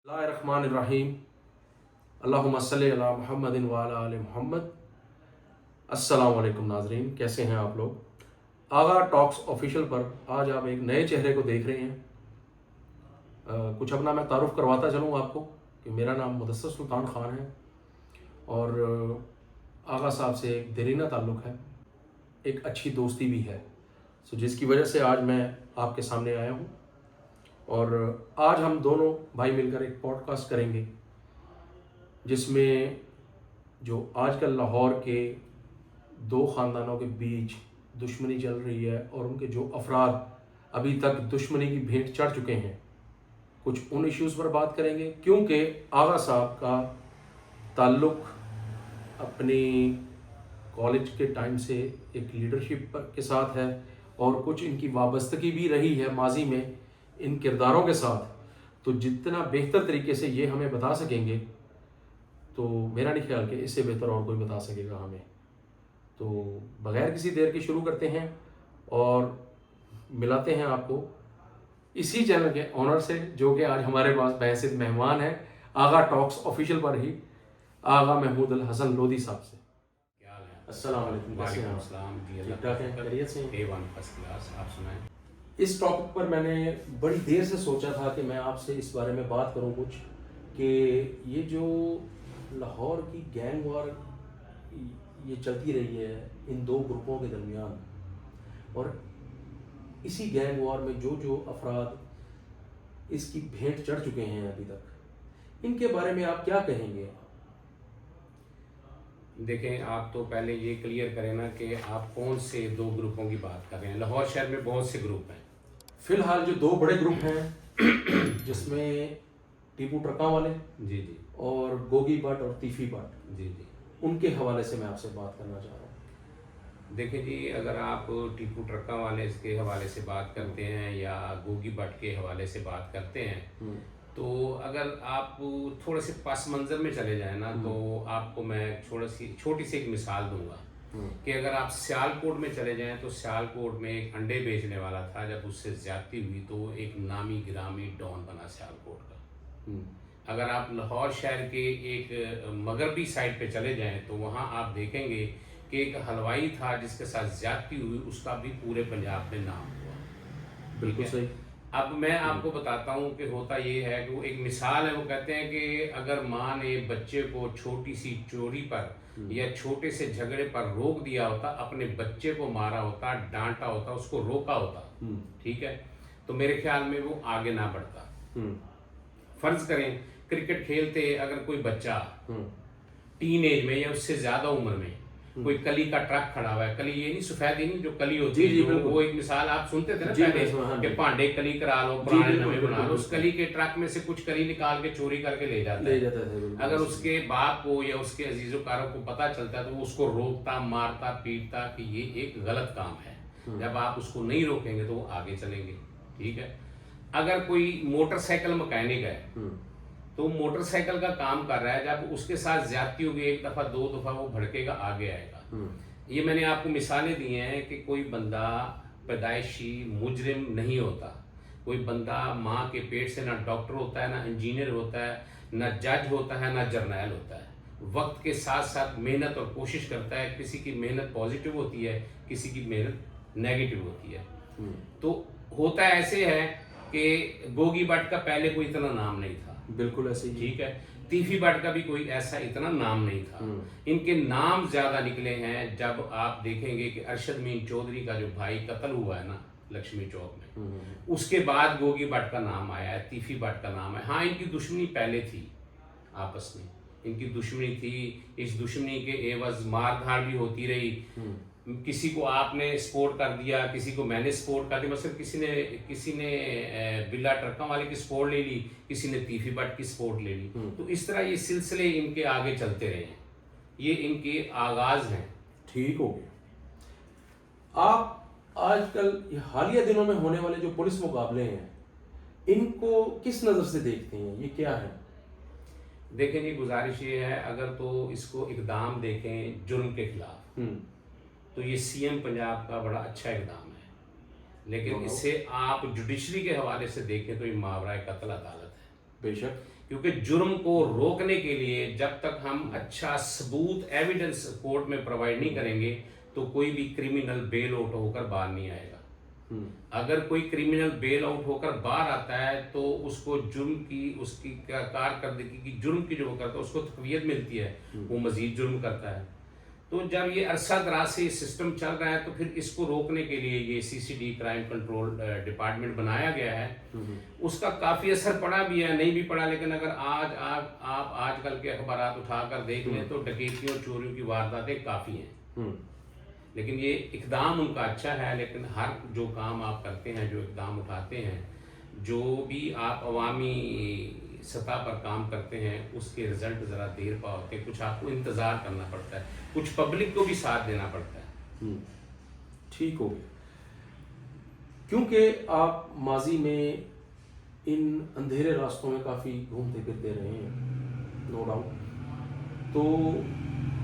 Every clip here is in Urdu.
Bismillahirrahmanirrahim. Allahumma salli ala Muhammadin wa ala ali Muhammad. السلام علیکم ناظرین، کیسے ہیں آپ لوگ؟ آغا ٹاکس آفیشیل پر آج آپ ایک نئے چہرے کو دیکھ رہے ہیں۔ کچھ اپنا میں تعارف کرواتا چلوں آپ کو کہ میرا نام مدثر سلطان خان ہے اور آغا صاحب سے ایک دیرینہ تعلق ہے، ایک اچھی دوستی بھی ہے، جس کی وجہ سے آج میں آپ کے سامنے آیا ہوں اور آج ہم دونوں بھائی مل کر ایک پوڈ کاسٹ کریں گے جس میں جو آج کل لاہور کے دو خاندانوں کے بیچ دشمنی چل رہی ہے اور ان کے جو افراد ابھی تک دشمنی کی بھیٹ چڑھ چکے ہیں، کچھ ان ایشوز پر بات کریں گے، کیونکہ آغا صاحب کا تعلق اپنی کالج کے ٹائم سے ایک لیڈرشپ کے ساتھ ہے اور کچھ ان کی وابستگی بھی رہی ہے ماضی میں ان کرداروں کے ساتھ، تو جتنا بہتر طریقے سے یہ ہمیں بتا سکیں گے تو میرا نہیں خیال کہ اس سے بہتر اور کوئی بتا سکے گا ہمیں۔ تو بغیر کسی دیر کے شروع کرتے ہیں اور ملاتے ہیں آپ کو اسی چینل کے آنر سے جو کہ آج ہمارے پاس بحیثیت مہمان ہے آغا ٹاکس آفیشیل پر ہی، آغا محمود الحسن لودھی صاحب سے۔ کیا حال ہے؟ السلام علیکم، کیسے ہیں آپ؟ السلام جی، ٹھیک ٹھاک ہیں، خیریت سے ہیں؟ A1 فرسٹ کلاس، آپ سنائیں۔ اس ٹاپک پر میں نے بڑی دیر سے سوچا تھا کہ میں آپ سے اس بارے میں بات کروں کچھ، کہ یہ جو لاہور کی گینگ وار یہ چلتی رہی ہے ان دو گروپوں کے درمیان، اور اسی گینگ وار میں جو افراد اس کی بھیٹ چڑھ چکے ہیں ابھی تک، ان کے بارے میں آپ کیا کہیں گے؟ دیکھیں، آپ تو پہلے یہ کلیئر کریں نا کہ آپ کون سے دو گروپوں کی بات کر رہے ہیں۔ لاہور شہر میں بہت سے گروپ ہیں فی الحال جو دو بڑے گروپ ہیں جس میں ٹیپو ٹرکاں والے جی جی اور گوگی بٹ اور تیفی بٹ، جی جی ان کے حوالے سے میں آپ سے بات کرنا چاہ رہا ہوں۔ دیکھیں جی، اگر آپ ٹیپو ٹرکاں والے کے حوالے سے بات کرتے ہیں یا گوگی بٹ کے حوالے سے بات کرتے ہیں، تو اگر آپ تھوڑے سے پس منظر میں چلے جائیں نا تو آپ کو میں چھوٹی سی ایک مثال دوں گا کہ اگر آپ سیالکوٹ میں چلے جائیں تو سیالکوٹ میں ایک انڈے بیچنے والا تھا، جب اس سے زیادتی ہوئی تو وہ ایک نامی گرامی ڈان بنا سیالکوٹ کا۔ اگر آپ لاہور شہر کے ایک مغربی سائڈ پہ چلے جائیں تو وہاں آپ دیکھیں گے کہ ایک حلوائی تھا جس کے ساتھ زیادتی ہوئی، اس کا بھی پورے پنجاب میں نام ہوا۔ بالکل صحیح۔ اب میں آپ کو بتاتا ہوں کہ ہوتا یہ ہے کہ وہ ایک مثال ہے، وہ کہتے ہیں کہ اگر ماں نے بچے کو چھوٹی سی چوری پر یا چھوٹے سے جھگڑے پر روک دیا ہوتا، اپنے بچے کو مارا ہوتا، ڈانٹا ہوتا، اس کو روکا ہوتا، ٹھیک ہے، تو میرے خیال میں وہ آگے نہ بڑھتا۔ فرض کریں کرکٹ کھیلتے اگر کوئی بچہ ٹین ایج میں یا اس سے زیادہ عمر میں کوئی کلی کا ٹرک کھڑا ہوا ہے، کلی یہ نہیں سفید ہی نہیں، جو کلی ہوتی ہے، وہ ایک مثال آپ سنتے تھے نا پہلے کہ پانڈے کلی کرا لو، پرانے نوے بنا لو، اس کلی کے ٹرک میں سے کچھ کلی نکال کے چوری کر کے لے جاتا ہے۔ اگر اس کے باپ کو یا اس کے عزیز و کاروں کو پتہ چلتا ہے تو وہ اس کو روکتا، مارتا، پیٹتا کہ یہ ایک غلط کام ہے۔ جب آپ اس کو نہیں روکیں گے تو وہ آگے چلیں گے، ٹھیک ہے۔ اگر کوئی موٹر سائیکل مکینک ہے تو موٹر سائیکل کا کام کر رہا ہے، جب اس کے ساتھ زیادتی ہوگی ایک دفعہ دو دفعہ، وہ بھڑکے گا، آگے آئے گا۔ یہ میں نے آپ کو مثالیں دی ہیں کہ کوئی بندہ پیدائشی مجرم نہیں ہوتا، کوئی بندہ ماں کے پیٹ سے نہ ڈاکٹر ہوتا ہے، نہ انجینئر ہوتا ہے، نہ جج ہوتا ہے، نہ جرنیل ہوتا ہے۔ وقت کے ساتھ ساتھ محنت اور کوشش کرتا ہے، کسی کی محنت پازیٹیو ہوتی ہے، کسی کی محنت نیگیٹو ہوتی ہے۔ تو ہوتا ایسے ہے کہ گوگی بٹ کا پہلے کوئی اتنا نام نہیں تھا، بالکل ایسے ہی، ٹھیک ہے، تیفی بٹ کا بھی کوئی ایسا اتنا نام نہیں تھا۔ ان کے نام زیادہ نکلے ہیں جب آپ دیکھیں گے کہ ارشد مین چودھری کا جو بھائی قتل ہوا ہے نا لکشمی چوک میں، اس کے بعد گوگی بٹ کا نام آیا ہے، تیفی بٹ کا نام ہے۔ ہاں، ان کی دشمنی پہلے تھی، آپس میں ان کی دشمنی تھی، اس دشمنی کے عوض مار دھاڑ بھی ہوتی رہی، کسی کو آپ نے سپورٹ کر دیا، کسی کو میں نے سپورٹ کر دیا، مثلا کسی نے بلا ٹرکاں والے کی سپورٹ لے لی، کسی نے تیفی بٹ کی سپورٹ لے لی، تو اس طرح یہ سلسلے ان کے آگے چلتے رہے ہیں، یہ ان کے آغاز ہیں۔ ٹھیک ہو گیا۔ آپ آج کل یہ حالیہ دنوں میں ہونے والے جو پولیس مقابلے ہیں ان کو کس نظر سے دیکھتے ہیں؟ یہ کیا ہے؟ دیکھیں جی، گزارش یہ ہے اگر تو اس کو اقدام دیکھیں جرم کے خلاف تو یہ سی ایم پنجاب کا بڑا اچھا اقدام ہے، لیکن اسے آپ جوڈیشری کے حوالے سے دیکھیں تو یہ ماورائے قتل عدالت ہے۔ بے شک، کیونکہ جرم کو روکنے کے لیے جب تک ہم اچھا ثبوت ایویڈنس کورٹ میں پرووائڈ نہیں کریں گے تو کوئی بھی کرمنل بیل آؤٹ ہو کر باہر نہیں آئے گا. اگر کوئی کرمنل بیل آؤٹ ہو کر باہر آتا ہے تو اس کو جرم کی اس کی کارکردگی کی جرم کی جو وہ کرتا ہے اس کو تقویت ملتی ہے, وہ مزید جرم کرتا ہے. تو جب یہ عرصہ دراز سے سسٹم چل رہا ہے تو پھر اس کو روکنے کے لیے یہ CCD کرائم کنٹرول ڈپارٹمنٹ بنایا گیا ہے. اس کا کافی اثر پڑا بھی ہے, نہیں بھی پڑا, لیکن اگر آپ آج کل کے اخبارات اٹھا کر دیکھ لیں تو ڈکیتیوں چوریوں کی وارداتیں کافی ہیں. لیکن یہ اقدام ان کا اچھا ہے, لیکن ہر جو کام آپ کرتے ہیں, جو اقدام اٹھاتے ہیں, جو بھی آپ عوامی سطح پر کام کرتے ہیں, اس کے رزلٹ ذرا دیر پا ہوتے ہیں. کچھ آپ کو انتظار کرنا پڑتا ہے, کچھ پبلک کو بھی ساتھ دینا پڑتا ہے. ٹھیک ہو گیا. کیونکہ آپ ماضی میں ان اندھیرے راستوں میں کافی گھومتے پھرتے رہے ہیں, نو ڈاؤٹ, تو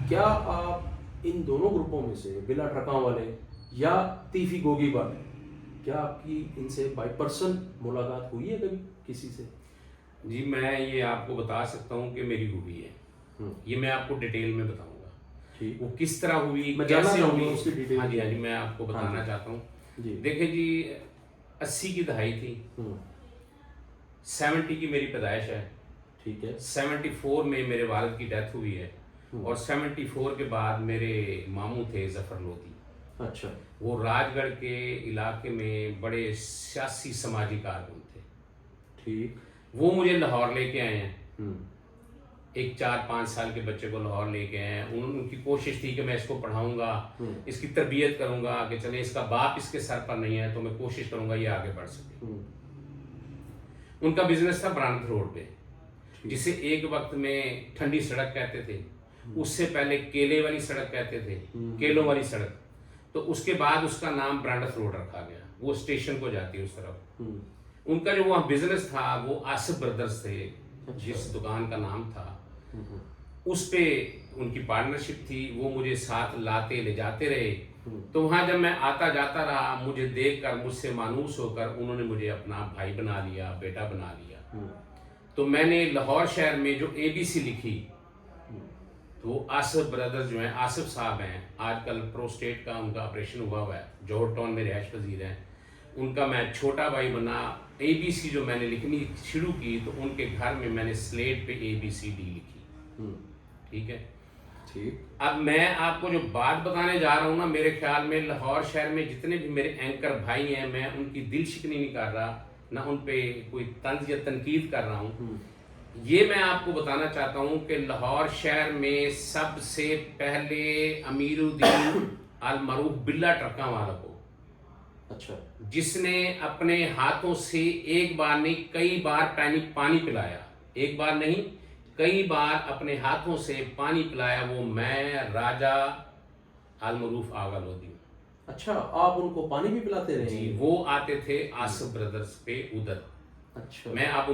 کیا آپ ان دونوں گروپوں میں سے بلا ٹرکاں والے یا تیفی گوگی والے, کیا آپ کی ان سے بائی پرسن ملاقات ہوئی ہے کبھی کسی سے؟ جی میں یہ آپ کو بتا سکتا ہوں کہ میری ہوئی ہے. یہ میں آپ کو ڈیٹیل میں بتاؤں گا وہ کس طرح ہوئی, کیسے ہوئی. ہاں جی میں آپ کو بتانا چاہتا ہوں. دیکھیں جی 80 کی دہائی تھی, 70 کی میری پیدائش ہے, ٹھیک ہے. 74 میں میرے والد کی ڈیتھ ہوئی ہے, اور 74 کے بعد میرے ماموں تھے ظفر لودھی. اچھا. وہ راج گڑھ کے علاقے میں بڑے سیاسی سماجی کارکن تھے. ٹھیک. وہ مجھے لاہور لے کے آئے ہیں, ایک 4-5 سال کے بچے کو لاہور لے کے آئے ہیں. ان کی کوشش تھی کہ میں اس کو پڑھاؤں گا, اس کی تربیت کروں گا کہ چلے اس کا باپ اس کے سر پر نہیں ہے تو میں کوشش کروں گا یہ آگے بڑھ سکے. ان کا بزنس تھا برانت روڈ پہ, جسے ایک وقت میں ٹھنڈی سڑک کہتے تھے, اس سے پہلے کیلے والی سڑک کہتے تھے, کیلوں والی سڑک. تو اس کے بعد اس کا نام برانڈت روڈ رکھا گیا, وہ اسٹیشن کو جاتی ہے اس طرف. ان کا جو وہاں بزنس تھا وہ آصف بردرز تھے, جس دکان کا نام تھا, اس پہ ان کی پارٹنرشپ تھی. وہ مجھے ساتھ لاتے لے جاتے رہے. تو وہاں جب میں آتا جاتا رہا, مجھے دیکھ کر مجھ سے مانوس ہو کر انہوں نے مجھے اپنا بھائی بنا لیا, بیٹا بنا لیا. تو میں نے لاہور شہر میں جو ABC لکھی, تو وہ آصف بردرز جو ہیں, آصف صاحب ہیں, آج کل پروسٹیٹ کا ان کا آپریشن ہوا ہے, جوہر ٹاؤن میں رہائش پذیر ہیں. ان کا میں چھوٹا بھائی بنا. ABC جو میں نے لکھنی شروع کی تو ان کے گھر میں نے سلیٹ پہ ABCD لکھی. ٹھیک ہے. اب میں آپ کو جو بات بتانے جا رہا ہوں نا, میرے خیال میں لاہور شہر میں جتنے بھی میرے اینکر بھائی ہیں, میں ان کی دل شکنی نہیں کر رہا, نہ ان پہ کوئی طنز یا تنقید کر رہا ہوں. یہ میں آپ کو بتانا چاہتا ہوں کہ لاہور شہر میں سب سے پہلے امیر الدین المعروف بلا ٹرکاں والا کو, اچھا, جس نے اپنے ہاتھوں سے ایک بار نہیں کئی بار پانی پلایا, ایک بار نہیں کئی بار اپنے ہاتھوں سے پانی پلایا, وہ میں راجہ المعروف آغا لودھی. اچھا, آپ ان کو پانی بھی پلاتے رہے؟ جی, وہ آتے تھے آصف بردرز پہ ادھر. اچھا. میں آپ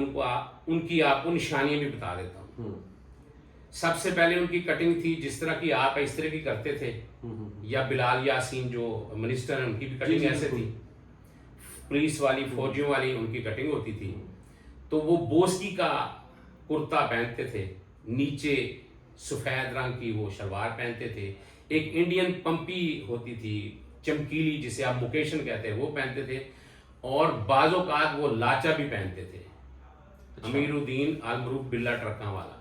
ان کی آپ کو نشانیاں بھی بتا دیتا ہوں. سب سے پہلے ان کی کٹنگ تھی جس طرح کی آپ اس طرح کی کرتے تھے, یا بلال یاسین جو منسٹر ہیں ان کی بھی کٹنگ ایسے تھی, پولیس والی فوجیوں والی ان کی کٹنگ ہوتی تھی. تو وہ بوسکی کا کرتا پہنتے تھے, نیچے سفید رنگ کی وہ شلوار پہنتے تھے, ایک انڈین پمپی ہوتی تھی چمکیلی جسے آپ موکیشن کہتے ہیں وہ پہنتے تھے, اور بعض اوقات وہ لاچا بھی پہنتے تھے. امیر الدین المعروف بلا ٹرکاں والا.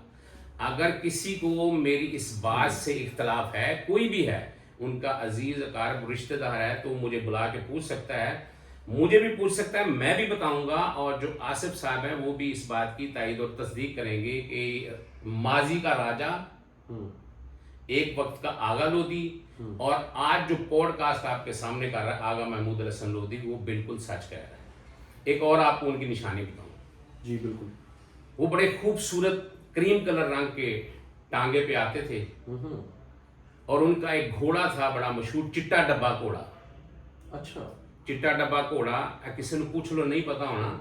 اگر کسی کو میری اس بات سے اختلاف ہے, کوئی بھی ہے, ان کا عزیز اقارب رشتہ دار ہے, تو مجھے بلا کے پوچھ سکتا ہے, مجھے بھی پوچھ سکتا ہے, میں بھی بتاؤں گا. اور جو آصف صاحب ہیں وہ بھی اس بات کی تائید اور تصدیق کریں گے کہ ماضی کا راجہ, ایک وقت کا آغا لودھی, اور آج جو پوڈ کاسٹ آپ کے سامنے کر رہا ہے آغا محمود الحسن لودھی, وہ بالکل سچ کہہ رہا ہے. ایک اور آپ کو ان کی نشانی بتاؤں. جی بالکل. وہ بڑے خوبصورت کریم کلر رنگ کے ٹانگے پہ آتے تھے, اور ان کا ایک گھوڑا تھا بڑا مشہور, چٹا ڈبا گھوڑا. اچھا. چٹا ڈبا گھوڑا کسی نے پوچھ لو نہیں پتا ہونا,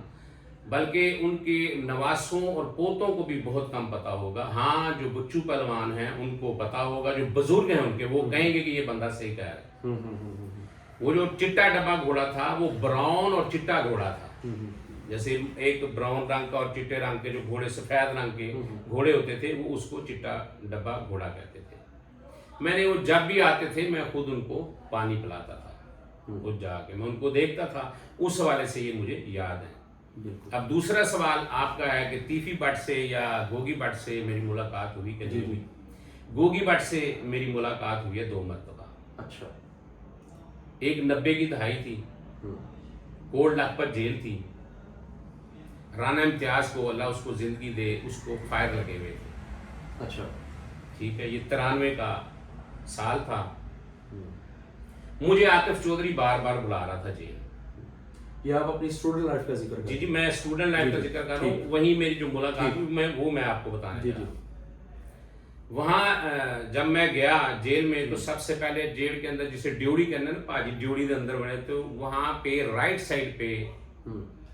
بلکہ ان کے نواسوں اور پوتوں کو بھی بہت کم پتا ہوگا. ہاں جو بچو پہلوان ہیں ان کو پتا ہوگا, جو بزرگ ہیں ان کے وہ کہیں گے کہ یہ بندہ صحیح کہہ رہا ہے. وہ جو چٹا ڈبا گھوڑا تھا وہ براؤن اور چٹا گھوڑا تھا, جیسے ایک براؤن رنگ کا اور چٹے رنگ کے جو گھوڑے سفید رنگ کے گھوڑے ہوتے تھے وہ اس کو چٹا ڈبا گھوڑا کہتے تھے. میں نے وہ جب بھی آتے تھے میں خود ان کو پانی پلاتا تھا، خود جا کے میں ان کو دیکھتا تھا. اس حوالے سے یہ مجھے یاد ہے. اب دوسرا سوال آپ کا ہے کہ تیفی بٹ سے یا گوگی بٹ سے میری ملاقات ہوئی کہ نہیں ہوئی. گوگی بٹ سے میری ملاقات ہوئی ہے 2 مرتبہ. اچھا. ایک 90 کی دہائی تھی، کوٹ لکھپت جیل تھی. رانا امتیاز کو اللہ اس کو زندگی دے، اس کو فائر لگے ہوئے تھے. اچھا. ٹھیک ہے، یہ 93 کا سال تھا. مجھے عاطف چودھری بار بار بلا رہا تھا جیل. یہ آپ اپنی اسٹوڈنٹ لائف کا ذکر جی میں اسٹوڈنٹ لائف کا ذکر کر رہا ہوں. وہیں میری جو ملاقات ہوئی میں آپ کو بتانا چاہتا ہوں. وہاں جب میں گیا جیل میں تو سب سے پہلے جیل کے اندر جسے ڈیوڑی کہنا نا پاجی ڈیوڑی کے اندر بنے، تو وہاں پہ رائٹ سائڈ پہ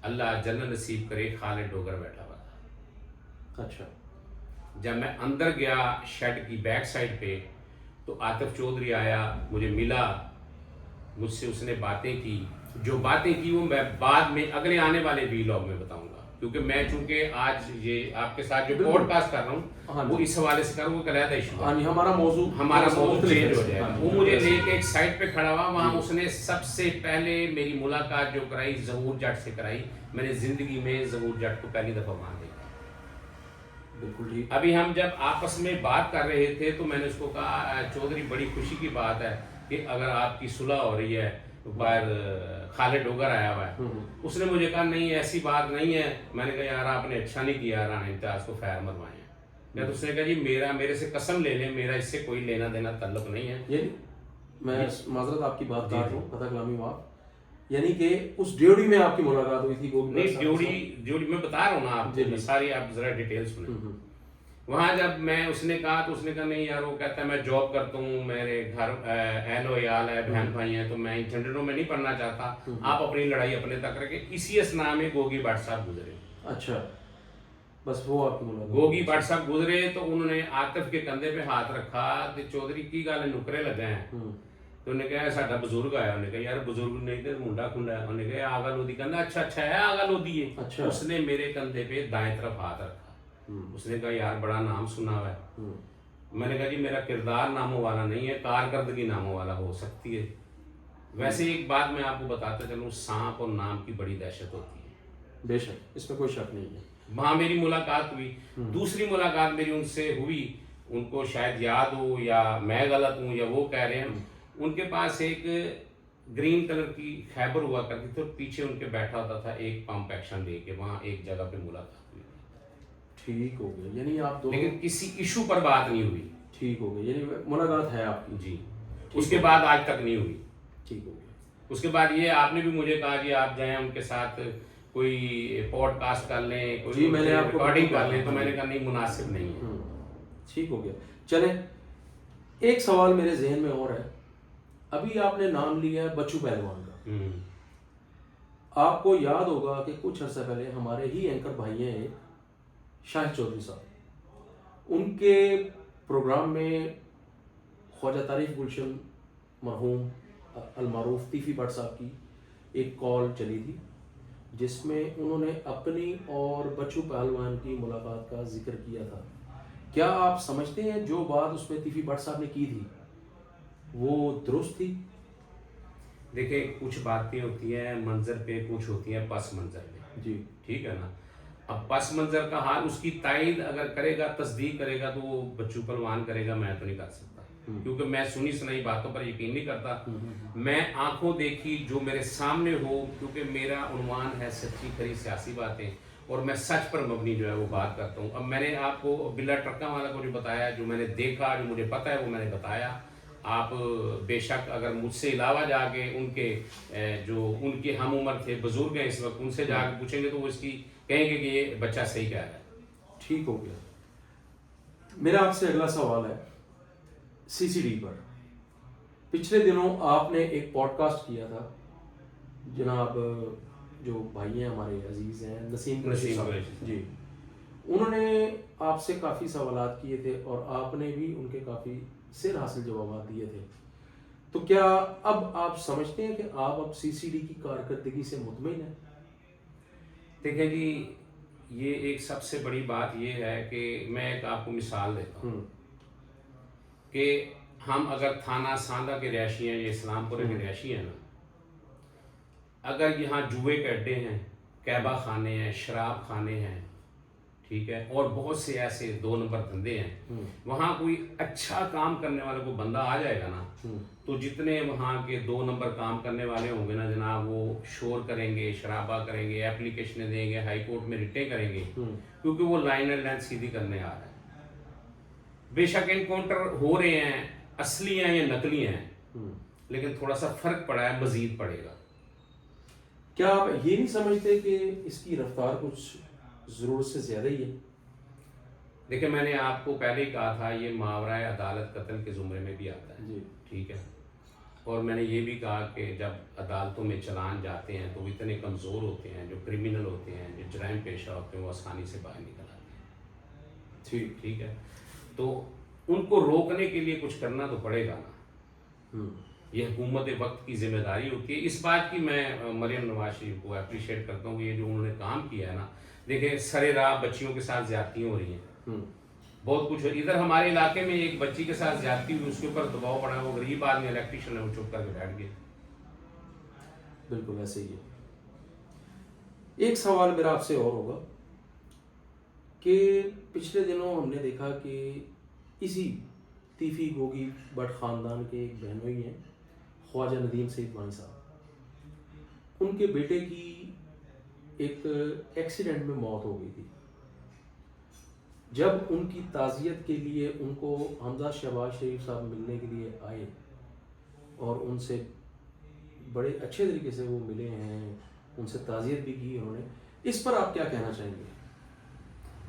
اللہ جنت نصیب کرے خالد ڈوگر بیٹھا ہوا تھا. اچھا. جب میں اندر گیا شیڈ کی بیک سائڈ پہ تو عاطف چودھری آیا، مجھے ملا، مجھ سے اس نے باتیں کی. جو باتیں کی وہ میں بعد میں اگلے آنے والے ویلاگ میں بتاؤں گا، کیونکہ میں چونکہ آج یہ آپ کے ساتھ جو پوڈ کاسٹ کر رہا ہوں وہ اس حوالے سے کر رہا ہوں. وہ علیحدہ ایشو ہے، ہمارا موضوع چینج ہو جائے گا. وہ مجھے لے کے ایک سائڈ پہ کھڑا ہوا، وہاں اس نے سب سے پہلے میری ملاقات جو کرائی ظہور جٹ سے کرائی. میں نے زندگی میں ظہور جٹ کو پہلی دفعہ وہاں دیکھا. بالکل ٹھیک. ابھی ہم جب آپس میں بات کر رہے تھے تو میں نے اس کو کہا چودھری بڑی خوشی کی بات ہے کہ اگر آپ کی صلح ہو رہی ہے باہر خالد ڈوگر آیا ہوا ہے. اس نے مجھے کہا نہیں ایسی بات نہیں ہے. میں نے کہا یار آپ نے اچھا نہیں کیا رانا امتیاز کو فائر مروایا. تو اس نے کہا جی میرے سے قسم لے لیں، میرا اس سے کوئی لینا دینا تعلق نہیں ہے. یعنی میں معذرت آپ کی بات کر رہا ہوں، پتہ کلامی معاف، یعنی کہ اس ڈیوڑی میں آپ کی ملاقات ہوئی تھی؟ نہیں ڈیوڑی میں بتا رہا ہوں نا آپ کو ساری، آپ ذرا ڈیٹیل سنیں. وہاں جب میں اس نے کہا تو اس نے کہا نہیں یار، وہ کہتا ہے میں جاب کرتا ہوں، میرے گھر اہل و عیال ہے، بہن بھائی ہیں، تو میں جھنڈنوں میں نہیں پڑھنا چاہتا. آپ اپنی لڑائی اپنے تک رکھیں. اسی اسنا میں گوگی بٹ صاحب گزرے. اچھا. بس وہ آپ کی ملاقات گوگی بٹ صاحب گزرے تو انہوں نے عاطف کے کندھے پہ ہاتھ رکھا کہ چودھری کی گل نکرے لگے ہیں. تو انہیں کہا ساڈا بزرگ آیا. انہیں کہا یار بزرگ نہیں تے منڈا کھنڈا ہے. انہیں کہا آگا لودی. کہنا اچھا اچھا ہے آگا لودی ہے. اس نے میرے کندھے پہ دائیں طرف ہاتھ رکھا. اس نے کہا یار بڑا نام سنا ہوا ہے. میں نے کہا جی میرا کردار ناموں والا نہیں ہے، کارکردگی ناموں والا ہو سکتی ہے. ویسے ایک بات میں آپ کو بتاتا چلوں، سانپ اور نام کی بڑی دہشت ہوتی ہے. بے شک، اس میں کوئی شک نہیں ہے. وہاں میری ملاقات ہوئی. دوسری ملاقات میری ان سے ہوئی، ان کو شاید یاد ہو یا میں غلط ہوں یا وہ کہہ رہے ہیں. ان کے پاس ایک گرین کلر کی خیبر ہوا کرتی تھی اور پیچھے ان کے بیٹھا ہوتا تھا ایک پمپ ایکشن لے کے. وہاں ایک جگہ پہ ملاقات ہوئی. ٹھیک ہو گیا. یعنی آپ دونوں لیکن کسی ایشو پر بات نہیں ہوئی. ٹھیک ہو گیا، یعنی ملاقات ہے آپ کی. جی. اس کے بعد آج تک نہیں ہوئی. ٹھیک ہو گیا. اس کے بعد یہ آپ نے بھی مجھے کہا جی آپ جائیں ان کے ساتھ کوئی پوڈ کاسٹ کر لیں، کوئی ریکارڈنگ کر لیں، تو میں نے کہا نہیں مناسب نہیں ہے. ٹھیک ہو گیا. چلیں ایک سوال میرے ذہن میں اور ہے. ابھی آپ نے نام لیا ہے بچو پہلوان کا. آپ کو یاد ہوگا کہ کچھ عرصہ پہلے ہمارے ہی اینکر بھائی ہیں شاہد چودھری صاحب، ان کے پروگرام میں خواجہ طارق گلشن مرحوم المعروف تیفی بٹ صاحب کی ایک کال چلی تھی جس میں انہوں نے اپنی اور بچو پہلوان کی ملاقات کا ذکر کیا تھا. کیا آپ سمجھتے ہیں جو بات اس میں تیفی بٹ صاحب نے کی تھی وہ درست تھی؟ دیکھیں کچھ باتیں ہوتی ہیں منظر پہ، کچھ ہوتی ہیں پس منظر پہ. جی ٹھیک ہے نا. اب پس منظر کا حال اس کی تائید اگر کرے گا، تصدیق کرے گا تو وہ بچو پہلوان کرے گا، میں تو نہیں کر سکتا. کیونکہ میں سنی سنائی باتوں پر یقین نہیں کرتا. میں آنکھوں دیکھی جو میرے سامنے ہو، کیونکہ میرا عنوان ہے سچی کھری سیاسی باتیں اور میں سچ پر مبنی جو ہے وہ بات کرتا ہوں. اب میں نے آپ کو بلا ٹرکا والا کو جو بتایا، جو میں نے دیکھا، جو مجھے پتہ ہے وہ میں نے بتایا. آپ بے شک اگر مجھ سے علاوہ جا کے ان کے جو ان کے ہم عمر تھے بزرگ ہیں اس وقت، ان سے جا کے پوچھیں گے تو وہ اس کی کہیں گے کہ یہ بچہ صحیح کہہ رہا ہے. ٹھیک ہو گیا. میرا آپ سے اگلا سوال ہے سی سی ڈی پر. پچھلے دنوں آپ نے ایک پوڈ کاسٹ کیا تھا، جناب جو بھائی ہیں ہمارے عزیز ہیں نسیم قریشی صاحب جی، انہوں نے آپ سے کافی سوالات کیے تھے اور آپ نے بھی ان کے کافی سر حاصل جوابات دیے تھے. تو کیا اب آپ سمجھتے ہیں کہ آپ اب سی سی ڈی کی کارکردگی سے مطمئن ہیں؟ دیکھیں جی یہ ایک سب سے بڑی بات یہ ہے کہ میں ایک آپ کو مثال دیتا ہوں کہ ہم اگر تھانہ ساندہ کے رہائشی ہیں یا اسلام پورے کے رہائشی ہیں نا، اگر یہاں جوئے کے اڈے ہیں، کعبہ خانے ہیں، شراب خانے ہیں، ٹھیک ہے، اور بہت سے ایسے 2 نمبر دھندے ہیں، وہاں کوئی اچھا کام کرنے والے کو بندہ آ جائے گا نا، تو جتنے وہاں کے 2 نمبر کام کرنے والے ہوں گے نا جناب، وہ شور کریں گے، شرابہ کریں گے، اپلیکیشنیں دیں گے، ہائی کورٹ میں رٹیں کریں گے، کیونکہ وہ لائن اینڈ لینتھ سیدھی کرنے آ رہے ہیں۔ بے شک انکاؤنٹر ہو رہے ہیں، اصلی ہیں یا نقلی ہیں، لیکن تھوڑا سا فرق پڑا ہے، مزید پڑے گا۔ کیا آپ یہ نہیں سمجھتے کہ اس کی رفتار کچھ ضرورت سے زیادہ ہی ہے؟ دیکھیں میں نے آپ کو پہلے ہی کہا تھا یہ ماورائے عدالت قتل کے زمرے میں بھی آتا ہے، ٹھیک ہے، اور میں نے یہ بھی کہا کہ جب عدالتوں میں چلان جاتے ہیں تو وہ اتنے کمزور ہوتے ہیں، جو کرمنل ہوتے ہیں، جو جرائم پیشہ ہوتے ہیں، وہ آسانی سے باہر نکل آتے ہیں، ٹھیک ہے، تو ان کو روکنے کے لیے کچھ کرنا تو پڑے گا نا۔ یہ حکومت وقت کی ذمہ داری ہوتی ہے۔ اس بات کی میں مریم نواز شریف کو اپریشیٹ کرتا ہوں کہ یہ جو انہوں نے کام کیا ہے نا، دیکھیں سرے راہ بچیوں کے ساتھ زیادتیاں ہو رہی ہیں، بہت کچھ ہو، ادھر ہمارے علاقے میں ایک بچی کے ساتھ زیادتی ہوئی، اس کے اوپر دباؤ پڑا، وہ غریب آدمی الیکٹریشن ہے، وہ چپ کر کے بیٹھ گئے۔ بالکل ایسے ہی ہے۔ ایک سوال میرا آپ سے اور ہوگا کہ پچھلے دنوں ہم نے دیکھا کہ اسی تیفی گوگی بٹ خاندان کے ایک بہنوئی ہیں خواجہ ندیم سید وانی صاحب، ان کے بیٹے کی ایک ایکسیڈنٹ میں موت ہو گئی تھی۔ جب ان کی تعزیت کے لیے ان کو حمزہ شہباز شریف صاحب ملنے کے لیے آئے اور ان سے بڑے اچھے طریقے سے وہ ملے ہیں، ان سے تعزیت بھی کی انہوں نے، اس پر آپ کیا کہنا چاہیں گے؟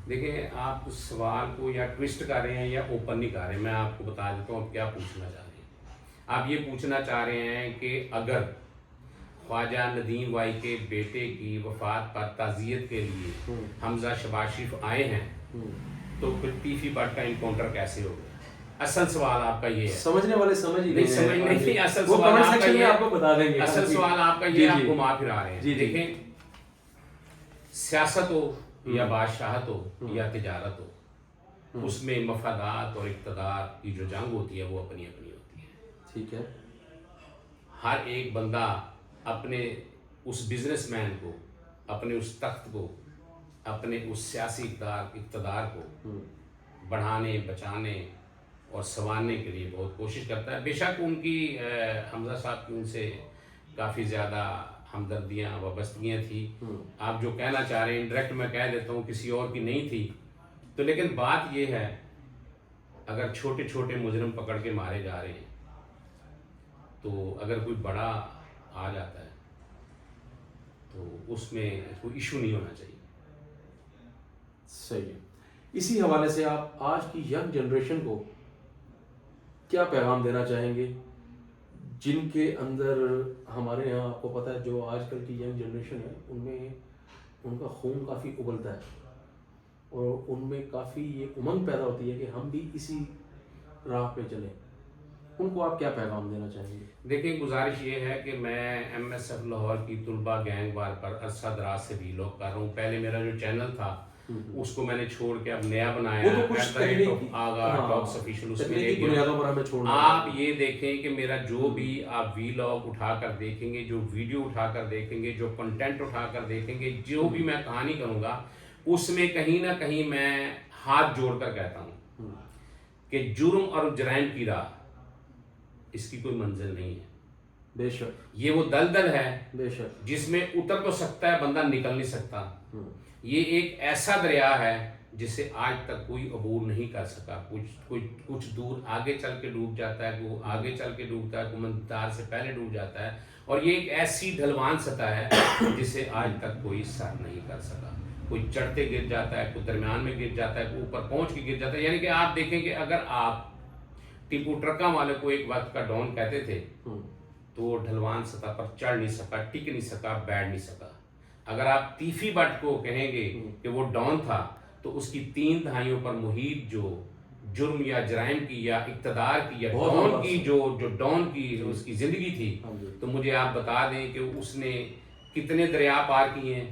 دیکھیں آپ اس سوال کو یا ٹوسٹ کر رہے ہیں یا اوپن نہیں کر رہے ہیں، میں آپ کو بتا دیتا ہوں آپ کیا پوچھنا چاہ رہے ہیں۔ آپ یہ پوچھنا چاہ رہے ہیں کہ اگر خواجہ ندیم وائی کے بیٹے کی وفات پر تعزیت کے لیے حمزہ شہباز شریف آئے ہیں تو پھر تیفی بٹ کا انکاؤنٹر کیسے ہوگا؟ اصل سوال آپ کا یہ ہے، سمجھنے والے سمجھ ہی نہیں سمجھ نہیں، اصل وہ سوال کمنٹ آپ کا سیکشن میں یہ آپ کو بتا دیں گے، اصل سوال آپ کا یہ آپ گھما پھرا رہے ہیں۔ دیکھیں سیاست ہو یا بادشاہت ہو یا تجارت ہو، اس میں مفادات اور اقتدار کی جو جنگ ہوتی ہے وہ اپنی اپنی ہوتی ہے، ٹھیک ہے۔ ہر ایک بندہ اپنے اس بزنس مین کو، اپنے اس تخت کو، اپنے اس سیاسی اقتدار کو بڑھانے، بچانے اور سنوارنے کے لیے بہت کوشش کرتا ہے۔ بے شک ان کی حمزہ صاحب کی ان سے کافی زیادہ ہمدردیاں وابستگیاں تھیں، آپ جو کہنا چاہ رہے ہیں انڈائریکٹ میں کہہ دیتا ہوں کسی اور کی نہیں تھی، تو لیکن بات یہ ہے اگر چھوٹے چھوٹے مجرم پکڑ کے مارے جا رہے ہیں تو اگر کوئی بڑا آ جاتا ہے تو اس میں کوئی ایشو نہیں ہونا چاہیے۔ صحیح ہے۔ اسی حوالے سے آپ آج کی ینگ جنریشن کو کیا پیغام دینا چاہیں گے، جن کے اندر ہمارے یہاں آپ کو پتہ ہے جو آج کل کی ینگ جنریشن ہے ان میں ان کا خون کافی ابلتا ہے اور ان میں کافی یہ امنگ پیدا ہوتی ہے کہ ہم بھی اسی راہ پہ چلیں، ان کو آپ کیا پیغام دینا چاہیں گے؟ دیکھیں گزارش یہ ہے کہ میں ایم ایس ایف لاہور کی طلبہ گینگ وار پر عرصہ دراز سے ویلاگ کر رہا ہوں۔ پہلے میرا جو چینل تھا اس کو میں نے چھوڑ کے اب نیا بنایا ہے آغا ٹاکس آفیشیل، اس میں آپ یہ دیکھیں کہ میرا جو بھی آپ ویلاگ اٹھا کر دیکھیں گے، جو ویڈیو اٹھا کر دیکھیں گے، جو کنٹینٹ اٹھا کر دیکھیں گے، جو بھی میں کہانی کروں گا اس میں کہیں نہ کہیں میں ہاتھ جوڑ کر کہتا ہوں کہ جرم اور جرائم کی راہ اس کی کوئی منزل نہیں ہے، بے شک یہ وہ دلدل ہے بے شک جس میں اتر تو سکتا ہے بندہ نکل نہیں سکتا۔ یہ ایک ایسا دریا ہے جسے آج تک کوئی عبور نہیں کر سکا، کچھ دور آگے چل کے ڈوب جاتا ہے، وہ آگے چل کے ڈوبتا ہے، کومندار سے پہلے ڈوب جاتا ہے، اور یہ ایک ایسی ڈھلوان سطح ہے جسے آج تک کوئی سر نہیں کر سکا۔ کوئی چڑھتے گر جاتا ہے، کوئی درمیان میں گر جاتا ہے، کوئی اوپر پہنچ کے گر جاتا ہے۔ یعنی کہ آپ دیکھیں کہ اگر آپ ٹیپو ٹرکا والے کو ایک وقت کا ڈان کہتے تھے تو وہ ڈھلوان سطح پر چڑھ نہیں سکا، ٹک نہیں سکا، بیٹھ نہیں سکا۔ اگر آپ تیفی بٹ کو کہیں گے کہ وہ ڈان تھا تو اس کی 3 دہائیوں پر محیط جو جرم یا جرائم کی یا اقتدار کی یا ڈان کی جو ڈان کی اس کی زندگی تھی، تو مجھے آپ بتا دیں کہ اس نے کتنے دریا پار کیے ہیں،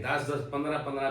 10-10, 15-15,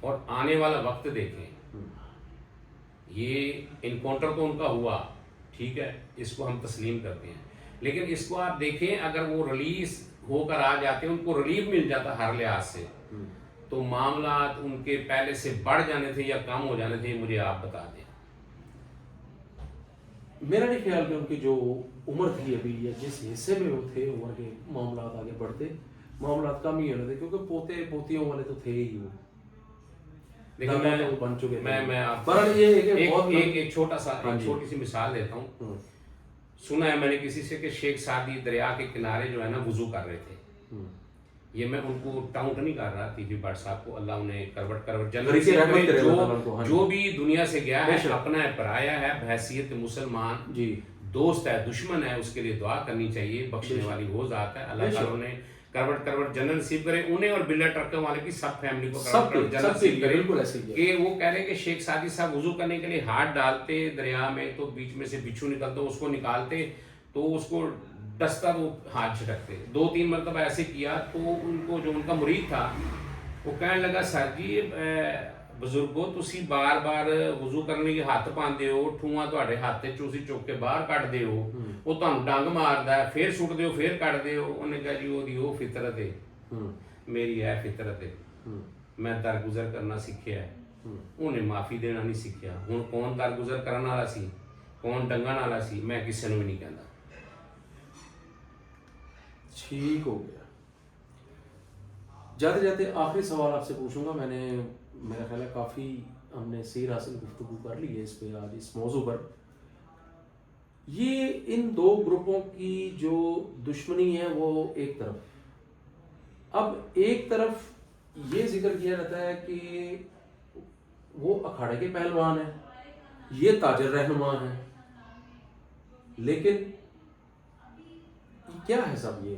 اور آنے والا وقت دیکھیں. یہ انکاؤنٹر تو ان کا ہوا, ٹھیک ہے, اس کو ہم تسلیم کرتے ہیں, لیکن اس کو آپ دیکھیں اگر وہ ریلیز ہو کر آ جاتے ہیں, ان کو ریلیف مل جاتا ہر لحاظ سے, تو معاملات ان کے پہلے سے بڑھ جانے تھے یا کم ہو جانے تھے, مجھے آپ بتا دیں. میرا نہیں خیال کہ ان کی جو عمر تھی ابھی یا جس حصے میں وہ تھے عمر کے, معاملات آگے بڑھتے, معاملات کم ہی ہونے تھے, کیونکہ پوتے پوتیوں والے تو تھے ہی وہ. لیکن بن چکے میں آپ ایک چھوٹا سا چھوٹی سی مثال دیتا ہوں. سنا ہے میں نے کسی سے کہ شیخ سعدی دریا کے کنارے جو ہے نا وضو کر رہے تھے. یہ میں ان کو ٹاؤنٹ نہیں کر رہا, ٹی وی بٹ صاحب کو اللہ انہیں کروٹ جنت, جو بھی دنیا سے گیا ہے اپنا ہے, پرایا ہے, بحیثیت مسلمان, دوست ہے, دشمن ہے, اس کے لیے دعا کرنی چاہیے. بخشنے والی وہ ذات ہے. اللہ تعالیٰ نے کروٹ جنت نصیب کرے انہیں اور بلا ٹرکوں والے کی سب فیملی کو کروٹ جنت نصیب کرے. کہ وہ کہہ رہے کہ شیخ سعدی صاحب وضو کرنے کے لیے ہاتھ ڈالتے دریا میں تو بیچ میں سے بچھو نکلتا, اس کو نکالتے تو اس کو ڈستا, وہ ہاتھ جھٹکتے. 2-3 مرتبہ ایسے کیا تو ان کو جو ان کا مرید تھا وہ کہنے لگا سر جی بزرگو تسی بار بار وضو کرنے کے ہاتھ پاندے ہو, ٹھواں تواڈے ہاتھ تے چوسی چوک کے باہر کٹ دے ہو, وہ تانوں ڈنگ ماردا ہے, پھر سٹ دے ہو, پھر کٹ دے ہو. انہیں کہا جی وہ فطرت ہے, میری ہے فطرت ہے, میں درگزر کرنا سیکھیا ہے, انہیں معافی دینا نہیں سیکھیا. ہن کون درگزر کرن والا سی, کون ڈنگن والا سی, میں کسی نوں بھی نہیں کہندا. ٹھیک ہو گیا. جاتے جاتے آخری سوال آپ سے پوچھوں گا. میں نے میرا خیال ہے کافی ہم نے سیر حاصل گفتگو کر لی ہے اس پہ آج اس موضوع پر. یہ ان دو گروپوں کی جو دشمنی ہے وہ ایک طرف, اب ایک طرف یہ ذکر کیا جاتا ہے کہ وہ اکھاڑے کے پہلوان ہیں, یہ تاجر رہنما ہیں, لیکن کیا ہے سب یہ؟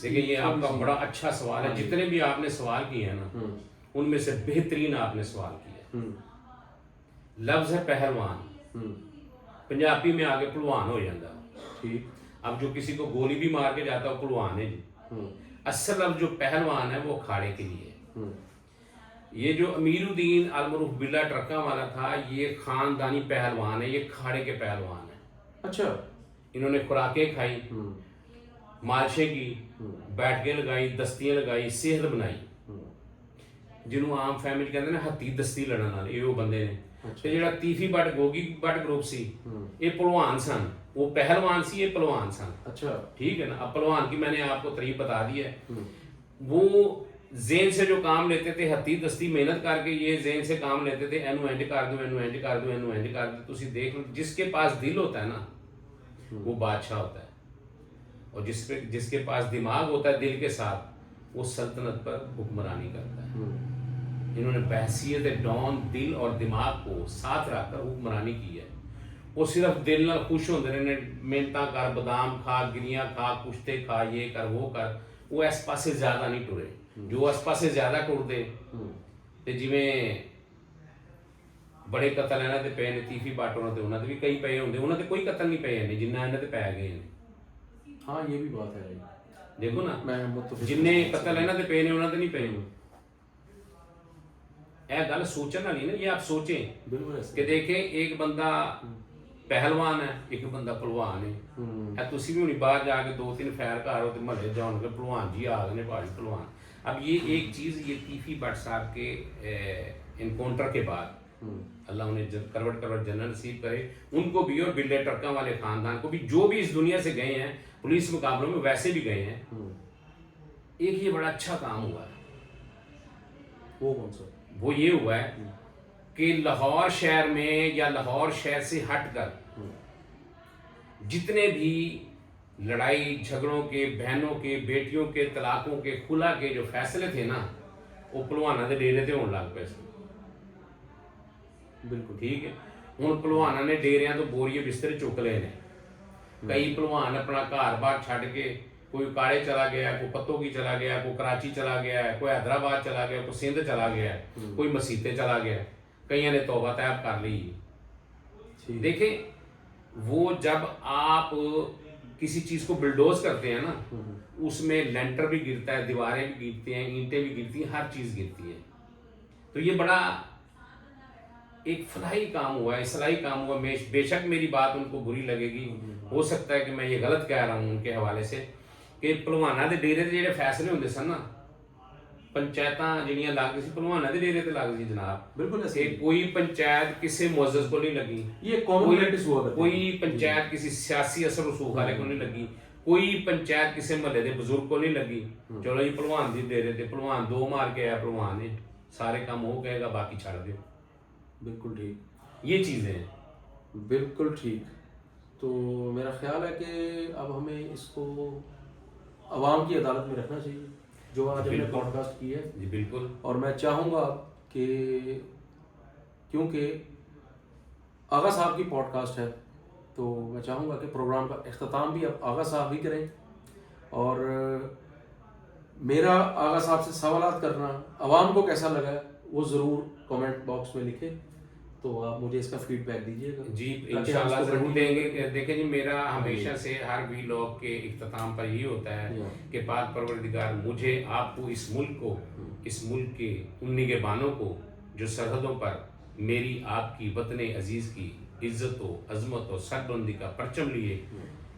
دیکھیں یہ آپ کا بڑا اچھا سوال ہے. جتنے بھی آپ نے سوال کیے ہیں نا ان میں سے بہترین آپ نے سوال کیا. لفظ ہے پہلوان, پنجابی میں آگے پلوان ہو جاتا. ٹھیک, اب جو کسی کو گولی بھی مار کے جاتا ہے وہ پلوان ہے جی. اصل لفظ جو پہلوان ہے وہ اکھاڑے کے لیے. یہ جو امیر الدین المعروف بلا ٹرکا والا تھا یہ خاندانی پہلوان ہے, یہ کھاڑے کے پہلوان ہے. اچھا, انہوں نے خوراکیں کھائی, مالشیں کی, بیٹھکیں لگائی, دستیاں لگائی, صحت بنائی, جنہوں عام فیملی کہتے ہیں نا ہتھی دستی لڑن والے, یہ وہ بندے نے. تے جڑا تیفی بٹ گوگی بٹ گروپ سی یہ پلوان سن, وہ پہلوان سی, یہ پلوان سن. اچھا ٹھیک ہے نا. اب پلوان کی میں نے آپ کو تریف بتا دی ہے. وہ ذہن سے جو کام لیتے تھے ہتھی دستی محنت کر کے, یہ ذہن سے کام لیتے تھے اینو اینج کر دو, اینو اینج کر دو, اینو اینج کر دو. تسی دیکھ لو جس کے پاس دل ہوتا ہے نا وہ بادشاہ ہوتا ہے, اور جس کے پاس دماغ ہوتا ہے دل کے ساتھ وہ سلطنت پر حکمرانی کرتا ہے. انہوں نے بحیثیت ڈان دل اور دماغ کو ساتھ رکھ کر حکمرانی کی ہے. وہ صرف دل نال خوش ہوندے رہنے, محنتاں کر, بادام کھا, گریاں کھا, کشتے کھا, یہ کر وہ کر, وہ اس پاسے زیادہ نہیں ٹرے. جو اس پاسے زیادہ ٹرتے تے جویں بڑے قتل انہاں تے پے نے, تیفی بٹ انہاں تے بھی کئی پے ہوندے, انہاں تے کوئی قتل نہیں پے نہیں جنہ انہاں تے پے گئے ہیں. ہاں یہ بھی بات ہے. دیکھو نا جن قتل انہاں تے پے نے انہاں تے نہیں پے. اے گل سوچن والی نا, یہ آپ سوچیں کہ دیکھیں ایک بندہ پہلوان ہے, ایک بندہ پلوان ہے. تسی بھی ہونی باہر جا کے 2-3 فیر گھر ہو تے محلے جاؤ گے پلوان جی آ گئے بھائی پلوان. اب یہ ایک چیز, یہ تیفی بٹ صاحب کے انکاؤنٹر کے بعد اللہ انہیں کروٹ جنت نصیب کرے, ان کو بھی اور بلے ٹرکاں والے خاندان کو بھی, جو بھی اس دنیا سے گئے ہیں پولیس مقابلوں میں ویسے بھی گئے ہیں. ایک یہ بڑا اچھا کام ہوا ہے. وہ کون سا؟ وہ یہ ہوا ہے کہ لاہور شہر میں یا لاہور شہر سے ہٹ کر جتنے بھی لڑائی جھگڑوں کے, بہنوں کے, بیٹیوں کے, طلاقوں کے, خلا کے جو فیصلے تھے نا وہ پلوانہ دے ڈیرے تے ہون لگ پے. بالکل ٹھیک ہے. ہن پلوانہ نے ڈیریاں تو بوریے بستر چک لے نے. کئی پلوان اپنا گھر بار چھڈ کے کوئی کاڑے چلا گیا, کوئی پتوں کی چلا گیا, کوئی کراچی چلا گیا, کوئی حیدرآباد چلا گیا, کوئی سندھ چلا گیا, کوئی مسیتے چلا گیا, کئیوں نے توبہ طیب کر لی. دیکھیں وہ جب آپ کسی چیز کو بلڈوز کرتے ہیں نا اس میں لینٹر بھی گرتا ہے, دیواریں بھی گرتی ہیں, اینٹیں بھی گرتی ہیں, ہر چیز گرتی ہے. تو یہ بڑا ایک فلاحی کام ہوا ہے، اصلاحی کام ہوا. بے شک میری بات ان کو بری لگے گی، ہو سکتا ہے کہ میں یہ غلط کہہ رہا ہوں ان کے حوالے سے، کہ ਭਲਵਾਨਾਂ ਦੇ ਡੇਰੇ ਤੇ ਜਿਹੜੇ ਫੈਸਲੇ ਹੁੰਦੇ ਸਨ ਨਾ, ਪੰਚਾਇਤਾਂ ਜਿਹੜੀਆਂ ਲੱਗਦੀ ਸੀ ਭਲਵਾਨਾਂ ਦੇ ਡੇਰੇ ਤੇ ਲੱਗਦੀ ਸੀ ਜਨਾਬ. بالکل ایسے کہ کوئی پنچایت کسی معزز کو نہیں لگی، یہ کامن پریکٹس ہوا کرتی ہے. کوئی پنچایت کسی سیاسی اثر رسوخ والے کو نہیں لگی، کوئی پنچایت کسی محلے دے بزرگ کو نہیں لگی. چلو جی ਭਲਵਾਨ دی ڈیرے تے ਭਲਵਾਨ 2 مار کے آیا ਭਲਵਾਨ نے، سارے کام ہو کہے گا باقی چھڑ دیو. بالکل ٹھیک، یہ چیزیں ہیں. بالکل ٹھیک. تو میرا خیال ہے کہ اب ہمیں اس کو عوام کی عدالت میں رکھنا چاہیے، جو آج ہم نے پوڈ کاسٹ کی ہے. جی بالکل. اور میں چاہوں گا کہ کیونکہ آغا صاحب کی پوڈ کاسٹ ہے تو میں چاہوں گا کہ پروگرام کا اختتام بھی اب آغا صاحب ہی کریں. اور میرا آغا صاحب سے سوالات کرنا عوام کو کیسا لگا وہ ضرور کامنٹ باکس میں لکھیں، تو آپ مجھے اس کا فیڈ بیک دیجیے گا. جی انشاءاللہ ضرور دیں گے. دیکھیں جی میرا ہمیشہ سے ہر ویلاگ کے اختتام پر یہی ہوتا ہے کہ پاک پروردگار مجھے آپ کو اس ملک کو، اس ملک کے ان نگہبانوں کو جو سرحدوں پر میری آپ کی وطن عزیز کی عزت و عظمت و سربلندی کا پرچم لیے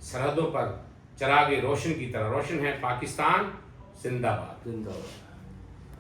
سرحدوں پر چراغ روشن کی طرح روشن ہے. پاکستان زندہ باد. زندہ باد.